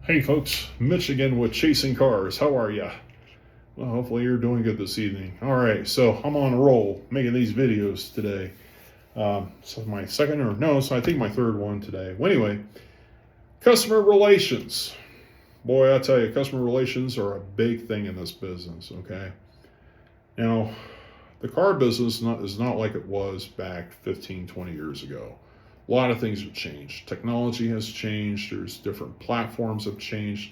Hey folks, Mitch again with Chasing Cars. How are ya? Well, hopefully you're doing good this evening. All right, so I'm on a roll making these videos today. So my second or no, so I think my third one today. Well, anyway, customer relations. Boy, I tell you, customer relations are a big thing in this business. Okay, now the car business is not like it was back 15, 20 years ago. A lot of things have changed. Technology has changed. There's different platforms have changed.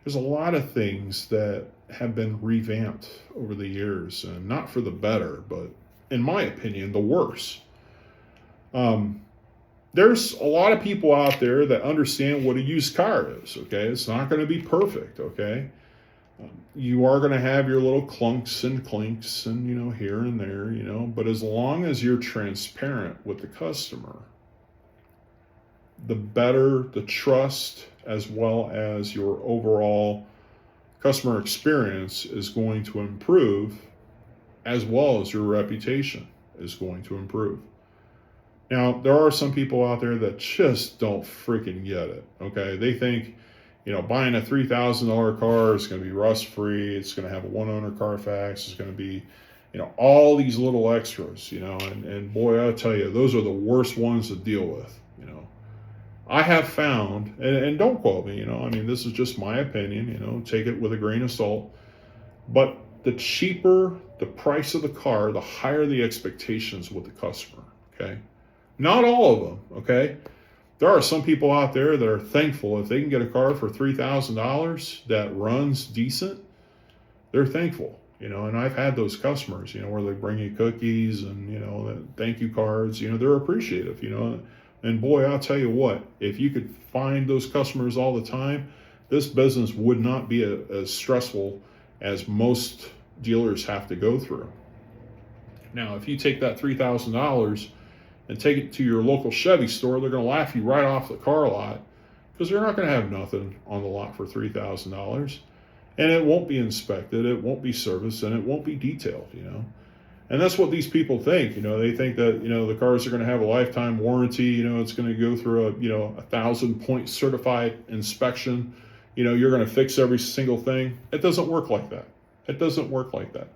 There's a lot of things that have been revamped over the years, and not for the better, but in my opinion, the worse. Um, there's a lot of people out there that understand what a used car is. Okay, it's not going to be perfect. Okay, you are going to have your little clunks and clinks, and here and there, But as long as you're transparent with the customer, the better the trust as well as your overall customer experience is going to improve, as well as your reputation is going to improve. Now, there are some people out there that just don't freaking get it. Okay, they think, buying a $3,000 car is going to be rust free. It's going to have a one owner Carfax. It's going to be, all these little extras. And boy, I tell you, those are the worst ones to deal with. I have found, and don't quote me, this is just my opinion, take it with a grain of salt. But the cheaper the price of the car, the higher the expectations with the customer, okay? Not all of them, okay? There are some people out there that are thankful if they can get a car for $3,000 that runs decent, they're thankful, and I've had those customers, where they bring you cookies and, thank you cards, they're appreciative, And boy, I'll tell you what, if you could find those customers all the time, this business would not be as stressful as most dealers have to go through. Now, if you take that $3,000 and take it to your local Chevy store, they're going to laugh you right off the car lot because they're not going to have nothing on the lot for $3,000. And it won't be inspected, it won't be serviced, and it won't be detailed, And that's what these people think. They think that, the cars are going to have a lifetime warranty. It's going to go through a 1,000-point certified inspection. You're going to fix every single thing. It doesn't work like that. It doesn't work like that.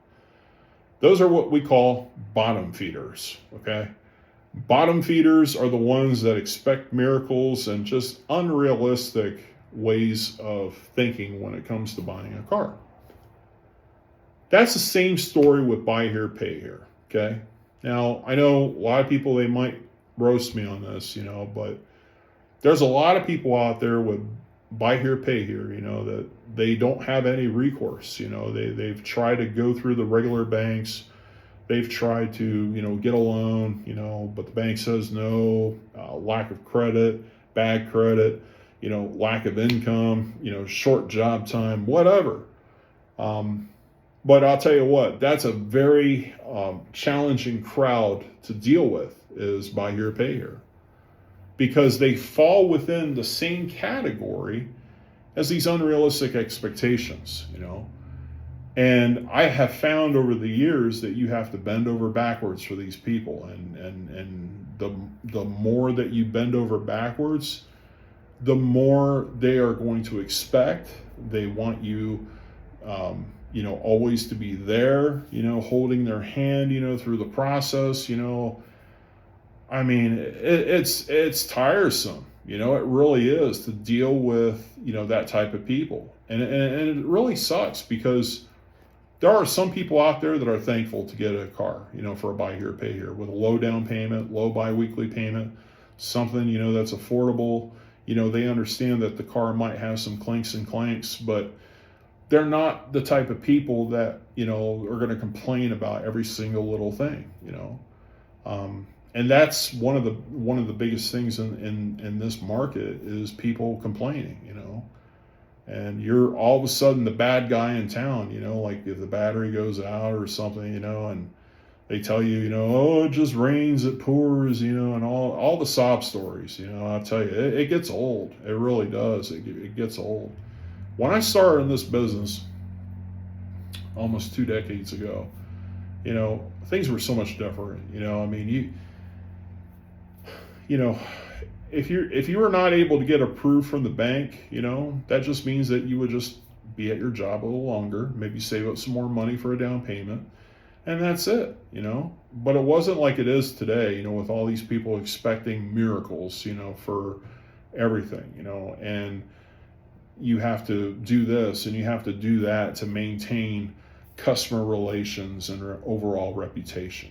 Those are what we call bottom feeders, okay? Bottom feeders are the ones that expect miracles and just unrealistic ways of thinking when it comes to buying a car. That's the same story with buy here, pay here, okay? Now, I know a lot of people, they might roast me on this, but there's a lot of people out there with buy here, pay here, that they don't have any recourse. They've tried to go through the regular banks. They've tried to, get a loan, but the bank says no, lack of credit, bad credit, lack of income, short job time, whatever. But I'll tell you what, that's a very challenging crowd to deal with, is buy here, pay here. Because they fall within the same category as these unrealistic expectations, And I have found over the years that you have to bend over backwards for these people. And the more that you bend over backwards, the more they are going to expect. They want you always to be there, holding their hand, through the process, it's tiresome, it really is to deal with, that type of people. And it really sucks because there are some people out there that are thankful to get a car, for a buy here, pay here with a low down payment, low bi-weekly payment, something, that's affordable. They understand that the car might have some clinks and clanks, but they're not the type of people that, are going to complain about every single little thing, and that's one of the biggest things in this market is people complaining, and you're all of a sudden the bad guy in town, like if the battery goes out or something, and they tell you, oh, it just rains, it pours, and all the sob stories, I'll tell you, it gets old. It really does. It gets old. When I started in this business almost 2 decades ago, things were so much different. if you were not able to get approved from the bank, that just means that you would just be at your job a little longer, maybe save up some more money for a down payment, and that's it. But it wasn't like it is today, with all these people expecting miracles, for everything, and you have to do this and you have to do that to maintain customer relations and overall reputation.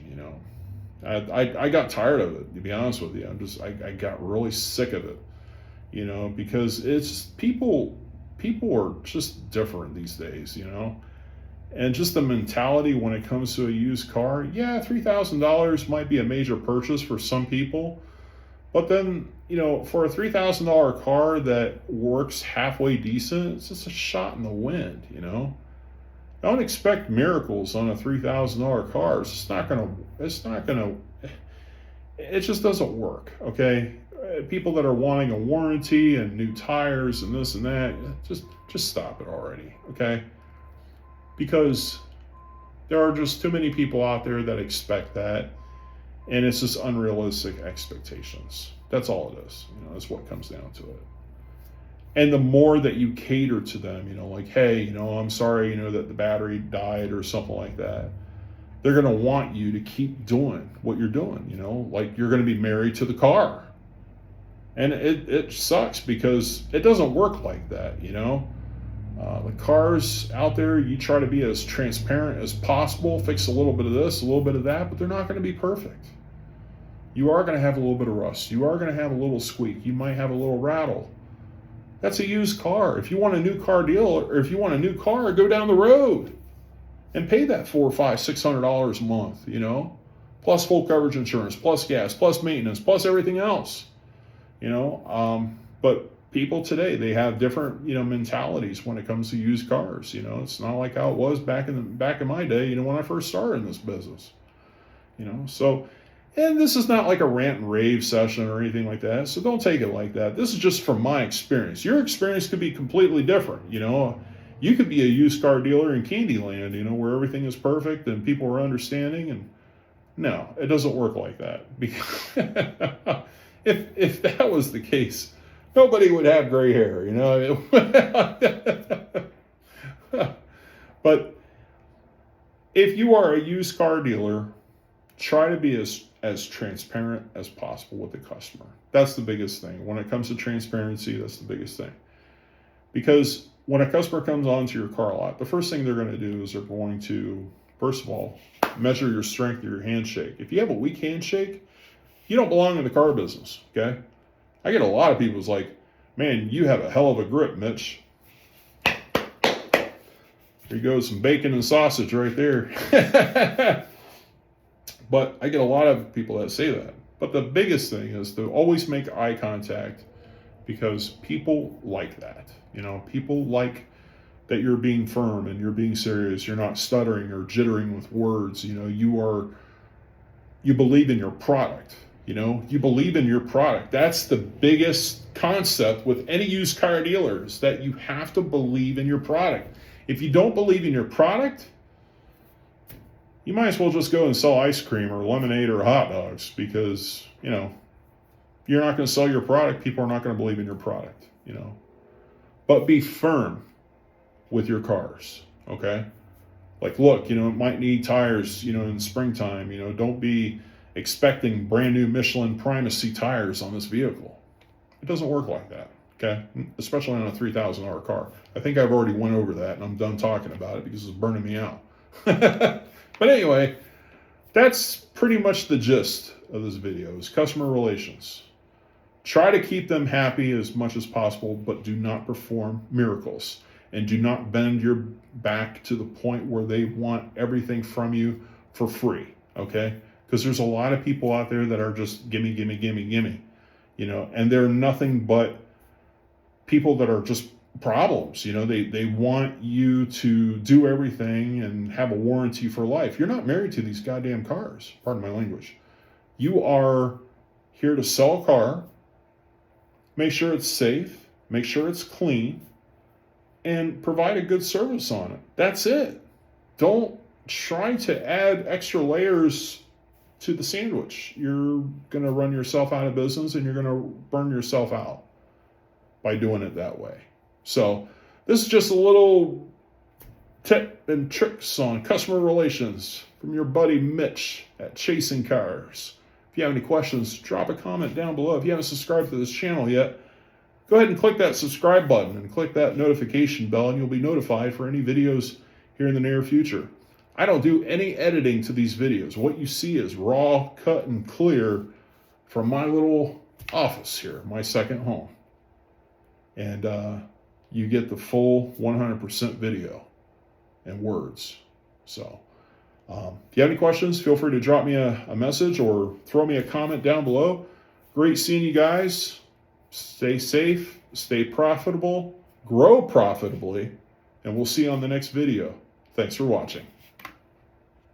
I got tired of it, to be honest with you. I got really sick of it, because it's people are just different these days, and just the mentality when it comes to a used car. Yeah, $3,000 might be a major purchase for some people, but then, for a $3,000 car that works halfway decent, it's just a shot in the wind, Don't expect miracles on a $3,000 car. It just doesn't work, okay? People that are wanting a warranty and new tires and this and that, just stop it already, okay? Because there are just too many people out there that expect that, and it's just unrealistic expectations. That's all it is. That's what comes down to it. And the more that you cater to them, like, hey, I'm sorry, that the battery died or something like that, they're going to want you to keep doing what you're doing, like you're going to be married to the car. And it sucks because it doesn't work like that, The cars out there, you try to be as transparent as possible, fix a little bit of this, a little bit of that, but they're not going to be perfect. You are going to have a little bit of rust. You are going to have a little squeak. You might have a little rattle. That's a used car. If you want a new car deal, or if you want a new car, go down the road and pay that $400, $500, $600 a month, plus full coverage insurance, plus gas, plus maintenance, plus everything else, but people today, they have different, mentalities when it comes to used cars. It's not like how it was back in my day, when I first started in this business, so. And this is not like a rant and rave session or anything like that, so don't take it like that. This is just from my experience. Your experience could be completely different, You could be a used car dealer in Candyland, where everything is perfect and people are understanding. And no, it doesn't work like that. Because if that was the case, nobody would have gray hair, But if you are a used car dealer, try to be as transparent as possible with the customer. That's the biggest thing. When it comes to transparency, that's the biggest thing. Because when a customer comes onto your car lot, the first thing they're going to do is they're going to, first of all, measure your strength of your handshake. If you have a weak handshake, you don't belong in the car business, okay? I get a lot of people who's like, man, you have a hell of a grip, Mitch. There goes some bacon and sausage right there. But I get a lot of people that say that. But the biggest thing is to always make eye contact, because people like that. People like that you're being firm and you're being serious. You're not stuttering or jittering with words. You believe in your product. You believe in your product. That's the biggest concept with any used car dealers, that you have to believe in your product. If you don't believe in your product, you might as well just go and sell ice cream or lemonade or hot dogs, because, you're not going to sell your product. People are not going to believe in your product, But be firm with your cars, okay? Like, look, it might need tires, in springtime. Don't be expecting brand new Michelin Primacy tires on this vehicle. It doesn't work like that, okay? Especially on a $3,000 car. I think I've already went over that, and I'm done talking about it because it's burning me out. But anyway, that's pretty much the gist of this video, is customer relations. Try to keep them happy as much as possible, but do not perform miracles. And do not bend your back to the point where they want everything from you for free, okay? Because there's a lot of people out there that are just gimme, gimme, gimme, gimme, and they're nothing but people that are just problems. They want you to do everything and have a warranty for life. You're not married to these goddamn cars, pardon my language. You are here to sell a car, make sure it's safe, make sure it's clean, and provide a good service on it. That's it. Don't try to add extra layers to the sandwich. You're going to run yourself out of business and you're going to burn yourself out by doing it that way. So this is just a little tip and tricks on customer relations from your buddy Mitch at Chasing Cars. If you have any questions, drop a comment down below. If you haven't subscribed to this channel yet, go ahead and click that subscribe button and click that notification bell, and you'll be notified for any videos here in the near future. I don't do any editing to these videos. What you see is raw, cut, and clear from my little office here, my second home. And you get the full 100% video and words. So if you have any questions, feel free to drop me a message or throw me a comment down below. Great seeing you guys. Stay safe, stay profitable, grow profitably, and we'll see you on the next video. Thanks for watching.